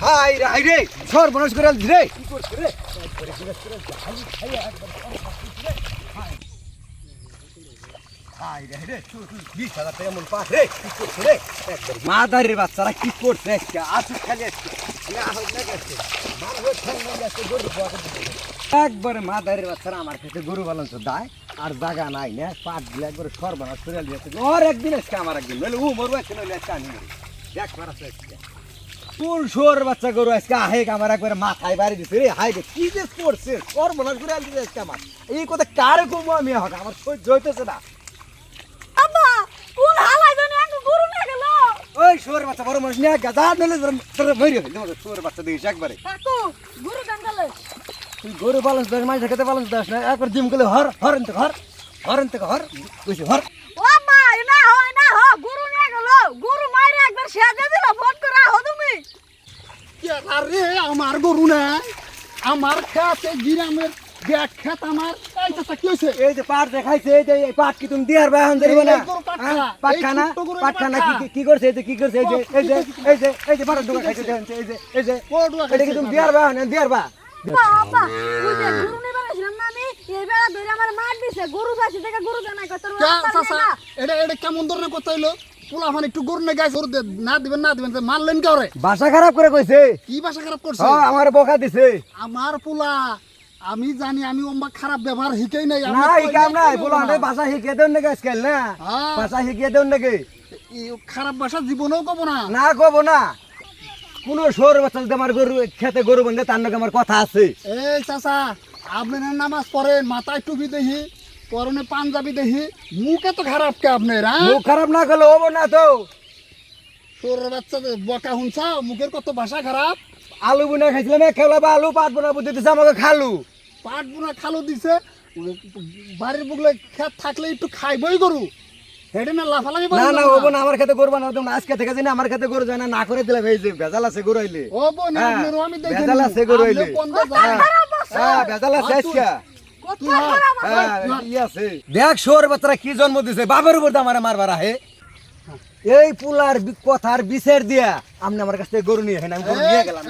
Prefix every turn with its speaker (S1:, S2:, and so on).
S1: high রে high রে সর্বনাশ করে আলছি রে কি করছিস রে হাই রে রে তুই 20,000 টাকা মন পাস রে কি করছিস রে মাদারের বাচ্চারা কি করছে আজকে আসু খালি আজকে না হোক না গেছে মার হোক খালি আজকে গরু পাওয়া একবারে মাদারের বাচ্চারা আমার কাছে গরু পালন তো দায় আর জায়গা নাই না পাট দিলে একবারে সর্বনাশ করে আলছি ওর একদিন আজকে আমার একদিন বলে ও মরবো আজকে নইলে আজকে আমি মরি দেখ মারাছে আজকে কোন শোর বাচ্চা গরু আজকে আহে আমার একবারে মাথায় বাড়ি দিছে রে হাই রে কি যে করছে সর্বনাশ করে আলছি আজকে আমার এই কথা কারে কমো আমি হোক আমার সহ্য হইতেছে না
S2: কোন হালাই জানি আঙ্গ গরু না গেল
S1: ওই শোর বাচ্চা বড় মানুষ নিয়ে গাজা নলে তোর মরে গেল শোর বাচ্চা দেখিস একবারে
S2: কাকু গরু গাঙ্গালে
S1: তুই গরু পালন দাস মাছ খেতে পালন দাস না একবার জিম গেলে হরন থেকে হর কইছি হর
S2: ও মা না হয় না হ গরু না গেল গরু মাইরে একবার সেজে দিল ফোন করে আহ তুমি
S3: আরে আমার গরু না আমার খেতে গিরামের ব্যাগ খেত আমার এই চাচা কি হইছে
S1: এই যে পাট দেখাইছে এই যে এই পাট কি তুমি দিয়ার বাহন দেব না পাটখানা কি করছে এই যে কি করছে এই যে পাট দোকা খাইছে এই যে এটা কি তুমি দিয়ার বাহন দিয়ার বা
S2: বাবা ওই যে গরু নিবার আসলাম না আমি এই বেলা ধরে আমার মার দিছে গরু যাচ্ছে থেকে গরু জানাই কত
S3: চাচা এটা কেমন ধরনের কথা হইলো পোলা মানে একটু গরু না গাছ গরু না দিবেন মারলেন কে ওরে
S1: ভাষা খারাপ করে কইছে
S3: কি ভাষা খারাপ করছে
S1: আমার বকা দিছে
S3: আমার পোলা আমি জানি আমি ওম্বা খারাপ ব্যবহার শিখাই নাই
S1: না হিকাম নাই বলো আমাদের ভাষা শিখিয়ে দেন নাকি আজকাল না ভাষা শিখিয়ে দেন নাকি
S3: খারাপ ভাষা জীবনেও কব না
S1: না কব না কোন শোর বাচ্চা যদি আমার গরু খেতে গরু বন্ধে তার নাকি আমার কথা আছে
S3: এই চাচা আপনার নামাজ পড়েন মাথায় টুপি দেখি পরনে পাঞ্জাবি দেখি মুখে তো খারাপ কে আপনার
S1: মুখ খারাপ না করলে হবো না তো
S3: তোর বাচ্চা বকা শুনছা মুখের কত ভাষা খারাপ
S1: আলু বুনা খাইছিলাম খেলা বা আলু পাট বোনা বুদ্ধি দিছে আমাকে খালু
S3: পাট বোনা খালু দিছে বাড়ির বুকলে খেত থাকলে একটু খাইবই গরু হেডে না লাফালাফি
S1: না না হবো না আমার খেতে গরু বানাও তুমি আজকে থেকে জানি আমার খেতে গরু যায় না করে দিলাম এই যে ভেজাল আছে গরু আইলে
S3: হবো না আপনারও আমি দেখি
S1: ভেজাল আছে গরু আইলে হ্যাঁ ভেজাল আছে আজকে দেখ শোর বাচ্চারা কি জন্ম দিছে বাবার উপর তো আমার মারবার আহে এই পুলার কথার বিচার দিয়া আপনি আমার কাছ থেকে গরু নিয়ে আমি গরু নিয়ে গেলাম